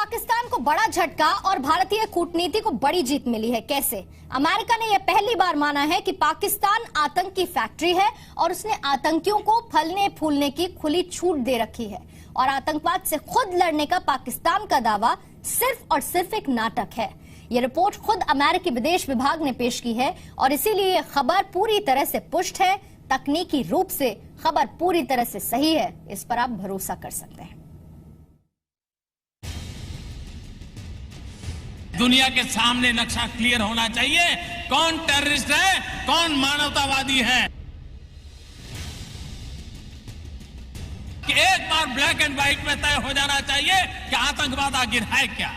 पाकिस्तान को बड़ा झटका और भारतीय कूटनीति को बड़ी जीत मिली है। कैसे? अमेरिका ने यह पहली बार माना है कि पाकिस्तान आतंक की फैक्ट्री है और उसने आतंकियों को फलने फूलने की खुली छूट दे रखी है। और आतंकवाद से खुद लड़ने का पाकिस्तान का दावा सिर्फ और सिर्फ एक नाटक है। ये रिपोर्ट खुद अमेरिकी विदेश विभाग ने पेश की है और इसीलिए ये खबर पूरी तरह से पुष्ट है। तकनीकी रूप से खबर पूरी तरह से सही है, इस पर आप भरोसा कर सकते हैं। दुनिया के सामने नक्शा क्लियर होना चाहिए, कौन टेररिस्ट है, कौन मानवतावादी है। कि एक बार ब्लैक एंड व्हाइट में तय हो जाना चाहिए कि आतंकवाद आखिर है क्या।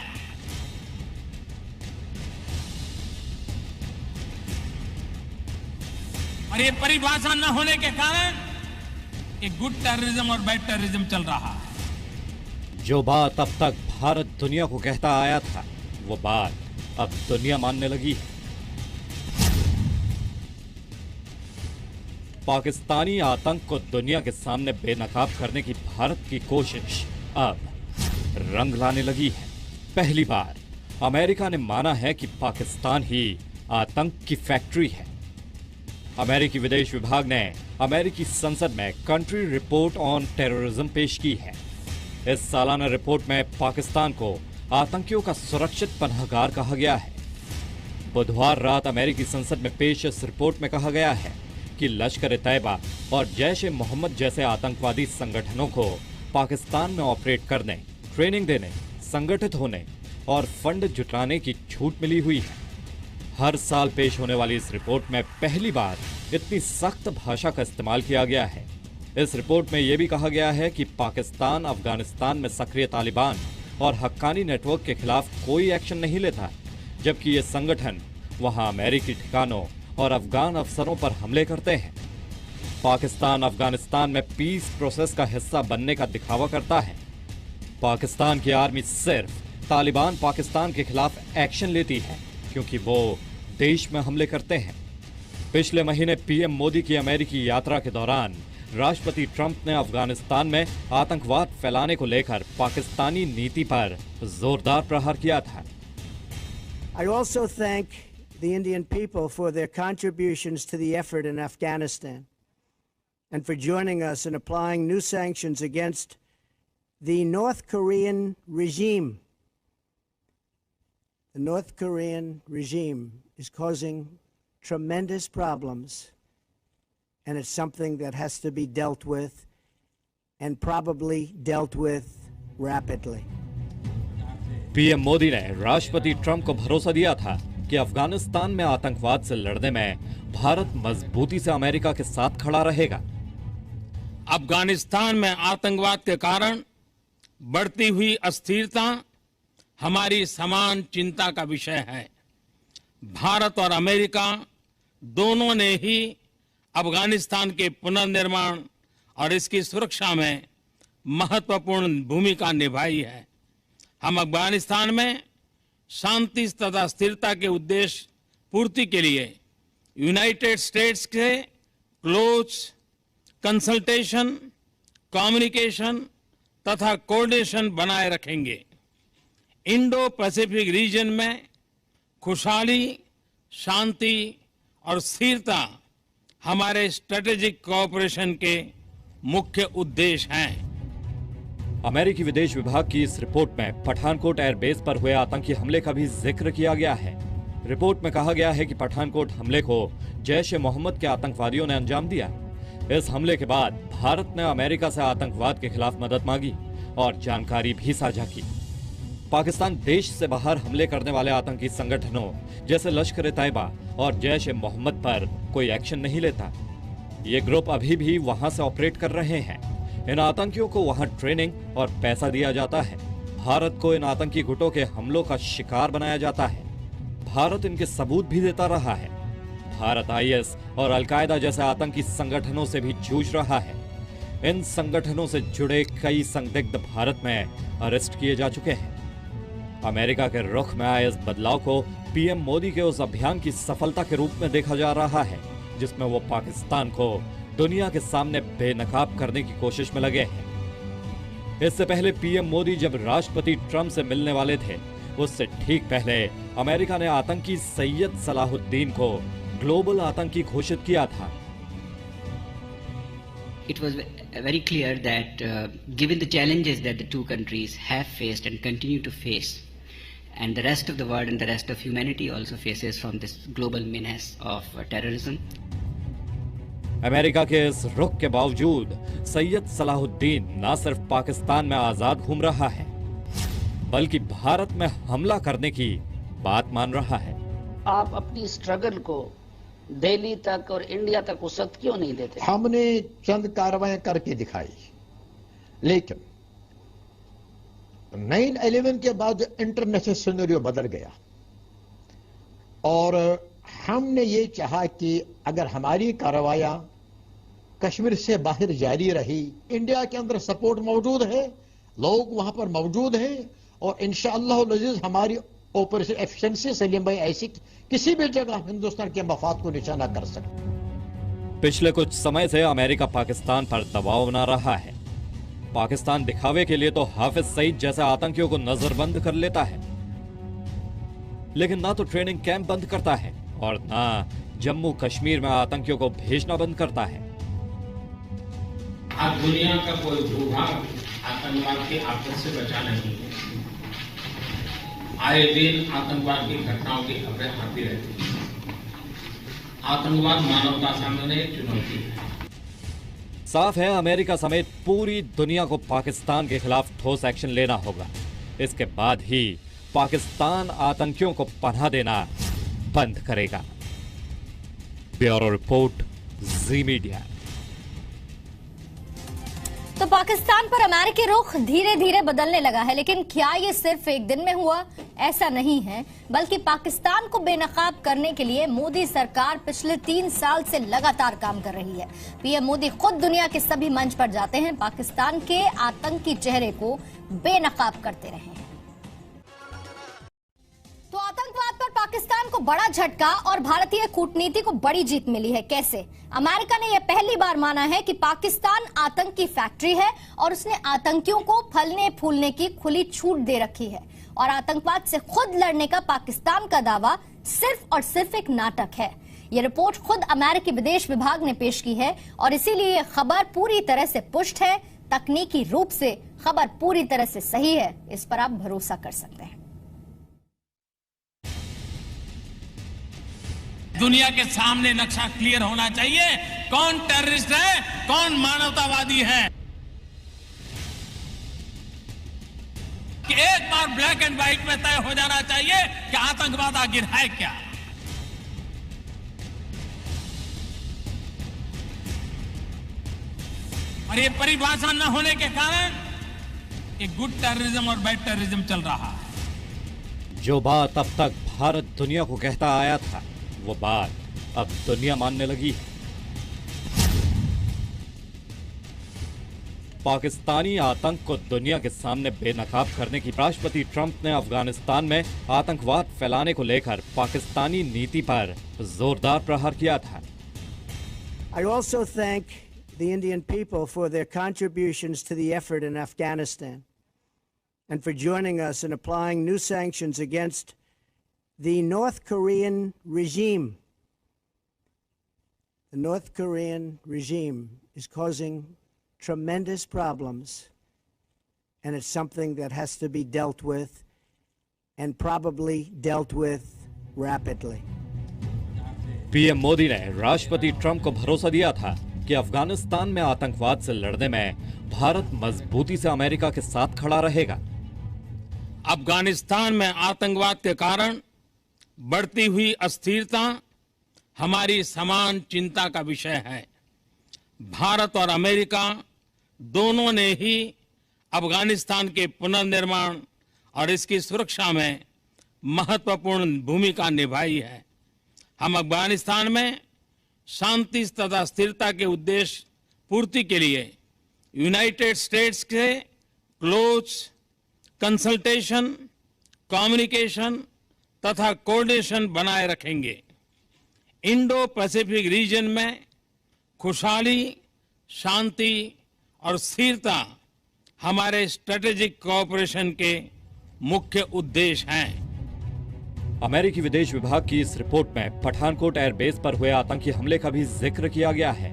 और ये परिभाषा न होने के कारण एक गुड टेररिज्म और बैड टेररिज्म चल रहा है। जो बात अब तक भारत दुनिया को कहता आया था, वो बात अब दुनिया मानने लगी है। पाकिस्तानी आतंक को दुनिया के सामने बेनकाब करने की भारत की कोशिश अब रंग लाने लगी है। पहली बार अमेरिका ने माना है कि पाकिस्तान ही आतंक की फैक्ट्री है। अमेरिकी विदेश विभाग ने अमेरिकी संसद में कंट्री रिपोर्ट ऑन टेररिज्म पेश की है। इस सालाना रिपोर्ट में पाकिस्तान को आतंकियों का सुरक्षित पनाहगार कहा गया है। बुधवार रात अमेरिकी संसद में पेश इस रिपोर्ट में कहा गया है कि लश्कर-ए-तैयबा और जैश-ए-मोहम्मद जैसे आतंकवादी संगठनों को पाकिस्तान में ऑपरेट करने, ट्रेनिंग देने, संगठित होने और फंड जुटाने की छूट मिली हुई है। हर साल पेश होने वाली इस रिपोर्ट में पहली बार इतनी सख्त भाषा का इस्तेमाल किया गया है। इस रिपोर्ट में यह भी कहा गया है कि पाकिस्तान अफगानिस्तान में सक्रिय तालिबान और हक्कानी नेटवर्क के खिलाफ कोई एक्शन नहीं लेता, जबकि ये संगठन वहां अमेरिकी ठिकानों और अफगान अफसरों पर हमले करते हैं। पाकिस्तान अफगानिस्तान में पीस प्रोसेस का हिस्सा बनने का दिखावा करता है। पाकिस्तान की आर्मी सिर्फ तालिबान पाकिस्तान के खिलाफ एक्शन लेती है क्योंकि वो देश में हमले करते हैं। पिछले महीने पीएम मोदी की अमेरिकी यात्रा के दौरान राष्ट्रपति ट्रंप ने अफगानिस्तान में आतंकवाद फैलाने को लेकर पाकिस्तानी नीति पर जोरदार प्रहार किया था। I also thank the Indian people for their contributions to the effort in Afghanistan and for joining us in applying new sanctions against the North Korean regime. The North Korean regime is causing tremendous problems, and it's something that has to be dealt with, and probably dealt with rapidly. PM Modi ने राष्ट्रपति Trump को भरोसा दिया था कि अफगानिस्तान में आतंकवाद से लड़ने में भारत मजबूती से अमेरिका के साथ खड़ा रहेगा। अफगानिस्तान में आतंकवाद के कारण बढ़ती हुई अस्थिरता हमारी समान चिंता का विषय है। भारत और अमेरिका दोनों ने ही अफगानिस्तान के पुनर्निर्माण और इसकी सुरक्षा में महत्वपूर्ण भूमिका निभाई है। हम अफगानिस्तान में शांति तथा स्थिरता के उद्देश्य पूर्ति के लिए यूनाइटेड स्टेट्स के क्लोज कंसल्टेशन, कम्युनिकेशन तथा कोऑर्डिनेशन बनाए रखेंगे। इंडो पैसिफिक रीजन में खुशहाली, शांति और स्थिरता हमारे स्ट्रेटेजिक कोऑपरेशन के मुख्य उद्देश्य हैं। अमेरिकी विदेश विभाग की इस रिपोर्ट में पठानकोट एयरबेस पर हुए आतंकी हमले का भी जिक्र किया गया है। रिपोर्ट में कहा गया है कि पठानकोट हमले को जैश-ए-मोहम्मद के आतंकवादियों ने अंजाम दिया। इस हमले के बाद भारत ने अमेरिका से आतंकवाद के खिलाफ मदद मांगी और जानकारी भी साझा की। पाकिस्तान देश से बाहर हमले करने वाले आतंकी संगठनों जैसे लश्कर-ए-तैयबा और जैश-ए-मोहम्मद पर कोई एक्शन नहीं लेता। ये ग्रुप अभी भी वहां से ऑपरेट कर रहे हैं। इन आतंकियों को वहां ट्रेनिंग और पैसा दिया जाता है। भारत को इन आतंकी गुटों के हमलों का शिकार बनाया जाता है। भारत इनके सबूत भी देता रहा है। भारत आईएस और अलकायदा जैसे आतंकी संगठनों से भी जूझ रहा है। इन संगठनों से जुड़े कई संदिग्ध भारत में अरेस्ट किए जा चुके हैं। अमेरिका के रुख में आए इस बदलाव को पीएम मोदी के उस अभियान की सफलता के रूप में देखा जा रहा है जिसमें वो पाकिस्तान को दुनिया के सामने बेनकाब करने की कोशिश में लगे हैं। इससे पहले पीएम मोदी जब राष्ट्रपति ट्रंप से मिलने वाले थे, उससे ठीक पहले अमेरिका ने आतंकी सैयद सलाहुद्दीन को ग्लोबल आतंकी घोषित किया था। It was very clear that given the challenges that the two countries have faced and continue to face, and the rest of the world and the rest of humanity also faces from this global menace of terrorism. America के इस रुख के बावजूद सैयद सलाहुद्दीन न सिर्फ पाकिस्तान में आजाद घूम रहा है, बल्कि भारत में हमला करने की बात मान रहा है। आप अपनी स्ट्रगल को दिल्ली तक और इंडिया तक वसत क्यों नहीं देते? हमने चंद कार्रवाई करके दिखाई, लेकिन 9/11 के बाद इंटरनेशनल सिनेरियो बदल गया और हमने ये चाहा कि अगर हमारी कार्रवाइयां कश्मीर से बाहर जारी रही, इंडिया के अंदर सपोर्ट मौजूद है, लोग वहां पर मौजूद हैं और इंशाअल्लाह अज़ीज़ हमारी ऑपरेशन एफिशिएंसी सलीम भाई ऐसी किसी भी जगह हिंदुस्तान के मफाद को निशाना कर सकते। पिछले कुछ समय से अमेरिका पाकिस्तान पर दबाव बना रहा है। पाकिस्तान दिखावे के लिए तो हाफिज सईद जैसे आतंकियों को नजरबंद कर लेता है, लेकिन ना तो ट्रेनिंग कैंप बंद करता है और ना जम्मू कश्मीर में आतंकियों को भेजना बंद करता है। आज दुनिया का कोई भूभाग आतंकवाद की आफत से बचा नहीं है। आए दिन आतंकवाद की घटनाओं की खबरें आती रहती हैं। आतंकवाद मानवता सामने एक चुनौती है। साफ है, अमेरिका समेत पूरी दुनिया को पाकिस्तान के खिलाफ ठोस एक्शन लेना होगा। इसके बाद ही पाकिस्तान आतंकियों को पनाह देना बंद करेगा। ब्यूरो रिपोर्ट, जी मीडिया। तो पाकिस्तान पर अमेरिकी रुख धीरे धीरे बदलने लगा है, लेकिन क्या ये सिर्फ एक दिन में हुआ? ऐसा नहीं है, बल्कि पाकिस्तान को बेनकाब करने के लिए मोदी सरकार पिछले 3 साल से लगातार काम कर रही है। पीएम मोदी खुद दुनिया के सभी मंच पर जाते हैं, पाकिस्तान के आतंकी चेहरे को बेनकाब करते रहे हैं। तो आतंकवाद पर पाकिस्तान को बड़ा झटका और भारतीय कूटनीति को बड़ी जीत मिली है। कैसे? अमेरिका ने यह पहली बार माना है कि पाकिस्तान आतंक की फैक्ट्री है और उसने आतंकियों को फलने फूलने की खुली छूट दे रखी है। और आतंकवाद से खुद लड़ने का पाकिस्तान का दावा सिर्फ और सिर्फ एक नाटक है। यह रिपोर्ट खुद अमेरिकी विदेश विभाग ने पेश की है और इसीलिए यह खबर पूरी तरह से पुष्ट है। तकनीकी रूप से खबर पूरी तरह से सही है, इस पर आप भरोसा कर सकते हैं। दुनिया के सामने नक्शा क्लियर होना चाहिए, कौन टेररिस्ट है, कौन मानवतावादी है। कि एक बार ब्लैक एंड व्हाइट में तय हो जाना चाहिए कि आतंकवाद आखिर है क्या। और ये परिभाषा न होने के कारण एक गुड टेररिज्म और बैड टेररिज्म चल रहा है। जो बात अब तक भारत दुनिया को कहता आया था, वो बात अब दुनिया मानने लगी है। पाकिस्तानी आतंक को दुनिया के सामने बेनकाब करने की राष्ट्रपति ट्रंप ने अफगानिस्तान में आतंकवाद फैलाने को लेकर पाकिस्तानी नीति पर जोरदार प्रहार किया था। I also thank the Indian people for their contributions to the effort in Afghanistan and for joining us in applying new sanctions against the North Korean regime. The North Korean regime is causing tremendous problems, and it's something that has to be dealt with, and probably dealt with rapidly. PM Modi ने राष्ट्रपति Trump को भरोसा दिया था कि अफगानिस्तान में आतंकवाद से लड़ने में भारत मजबूती से अमेरिका के साथ खड़ा रहेगा। अफगानिस्तान में आतंकवाद के कारण बढ़ती हुई अस्थिरता हमारी समान चिंता का विषय है। भारत और अमेरिका दोनों ने ही अफगानिस्तान के पुनर्निर्माण और इसकी सुरक्षा में महत्वपूर्ण भूमिका निभाई है। हम अफगानिस्तान में शांति तथा स्थिरता के उद्देश्य पूर्ति के लिए यूनाइटेड स्टेट्स के क्लोज कंसल्टेशन, कम्युनिकेशन तथा कोऑर्डिनेशन बनाए रखेंगे। इंडो पैसिफिक रीजन में खुशहाली, शांति और स्थिरता हमारे स्ट्रेटेजिक कोऑपरेशन के मुख्य उद्देश्य हैं। अमेरिकी विदेश विभाग की इस रिपोर्ट में पठानकोट एयरबेस पर हुए आतंकी हमले का भी जिक्र किया गया है।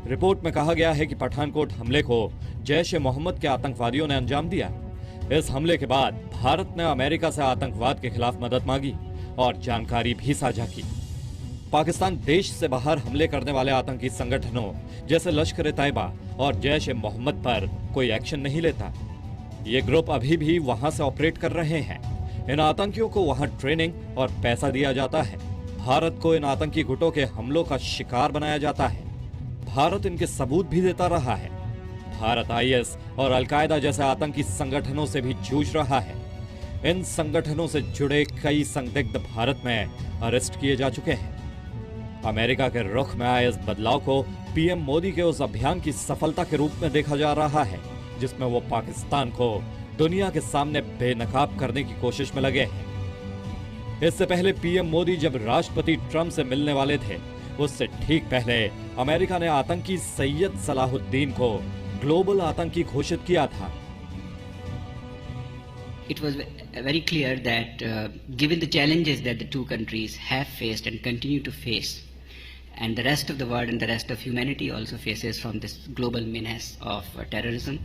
रिपोर्ट में कहा गया है कि पठानकोट हमले को जैश ए मोहम्मद के आतंकवादियों ने अंजाम दिया। इस हमले के बाद भारत ने अमेरिका से आतंकवाद के खिलाफ मदद मांगी और जानकारी भी साझा की। पाकिस्तान देश से बाहर हमले करने वाले आतंकी संगठनों जैसे लश्कर ए तैयबा और जैश ए मोहम्मद पर कोई एक्शन नहीं लेता। ये ग्रुप अभी भी वहां से ऑपरेट कर रहे हैं। इन आतंकियों को वहां ट्रेनिंग और पैसा दिया जाता है। भारत को इन आतंकी गुटों के हमलों का शिकार बनाया जाता है। भारत इनके सबूत भी देता रहा है। भारत आईएस और अलकायदा जैसे आतंकी संगठनों से भी जूझ रहा है। इन संगठनों से जुड़े कई संदिग्ध भारत में अरेस्ट किए जा चुके हैं। अमेरिका के रुख में आए इस बदलाव को पीएम मोदी के उस अभियान की सफलता के रूप में देखा जा रहा है जिसमें वो पाकिस्तान को दुनिया के सामने बेनकाब करने की कोशिश में लगे हैं। इससे पहले पीएम मोदी जब राष्ट्रपति ट्रंप से मिलने वाले थे, उससे ठीक पहले अमेरिका ने आतंकी सैयद सलाहुद्दीन को ग्लोबल आतंकी घोषित किया था। It was very clear that given the challenges that the two countries have faced and continue to face, and the rest of the world and the rest of humanity also faces from this global menace of terrorism.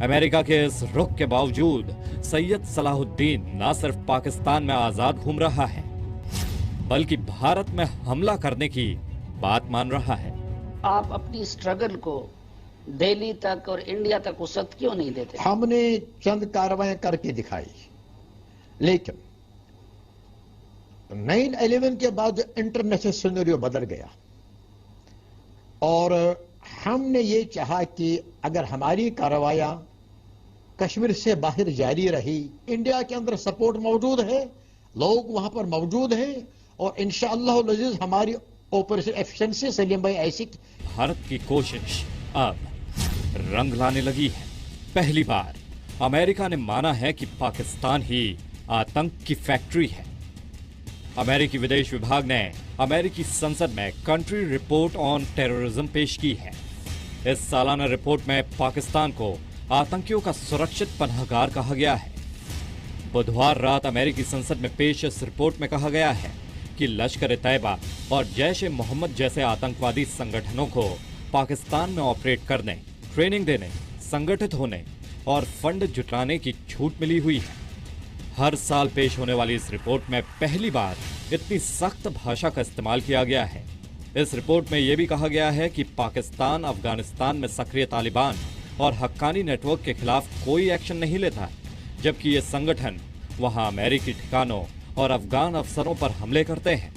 America के इस रुख के बावजूद सैयद सलाहुद्दीन न सिर्फ पाकिस्तान में आजाद घूम रहा है, बल्कि भारत में हमला करने की बात मान रहा है। आप अपनी स्ट्रगल को दिल्ली तक और इंडिया तक वसत क्यों नहीं देते? हमने चंद कार्रवाइयां करके दिखाई, लेकिन 9/11 के बाद इंटरनेशनल सिनेरियो बदल गया और हमने ये चाहा कि अगर हमारी कार्रवाइयां कश्मीर से बाहर जारी रही, इंडिया के अंदर सपोर्ट मौजूद है, लोग वहां पर मौजूद हैं और इंशाअल्लाह अज़ीज हमारी ऑपरेशन एफिशिएंसी सलीम भाई ऐसी। भारत की कोशिश अब रंग लाने लगी है। पहली बार अमेरिका ने माना है कि पाकिस्तान ही आतंक की फैक्ट्री है। अमेरिकी विदेश विभाग ने अमेरिकी संसद में कंट्री रिपोर्ट ऑन टेररिज्म पेश की है। इस सालाना रिपोर्ट में पाकिस्तान को आतंकियों का सुरक्षित पनाहगार कहा गया है। बुधवार रात अमेरिकी संसद में पेश इस रिपोर्ट में कहा गया है कि लश्कर ए तैयबा और जैश ए मोहम्मद जैसे आतंकवादी संगठनों को पाकिस्तान में ऑपरेट करने, ट्रेनिंग देने, संगठित होने और फंड जुटाने की छूट मिली हुई है। हर साल पेश होने वाली इस रिपोर्ट में पहली बार इतनी सख्त भाषा का इस्तेमाल किया गया है। इस रिपोर्ट में यह भी कहा गया है कि पाकिस्तान अफगानिस्तान में सक्रिय तालिबान और हक्कानी नेटवर्क के खिलाफ कोई एक्शन नहीं लेता, जबकि ये संगठन वहां अमेरिकी ठिकानों और अफगान अफसरों पर हमले करते हैं।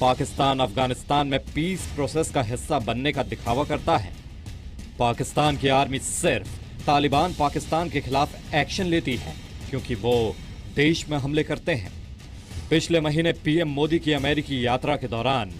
पाकिस्तान अफगानिस्तान में पीस प्रोसेस का हिस्सा बनने का दिखावा करता है। पाकिस्तान की आर्मी सिर्फ तालिबान पाकिस्तान के खिलाफ एक्शन लेती है क्योंकि वो देश में हमले करते हैं। पिछले महीने पीएम मोदी की अमेरिकी यात्रा के दौरान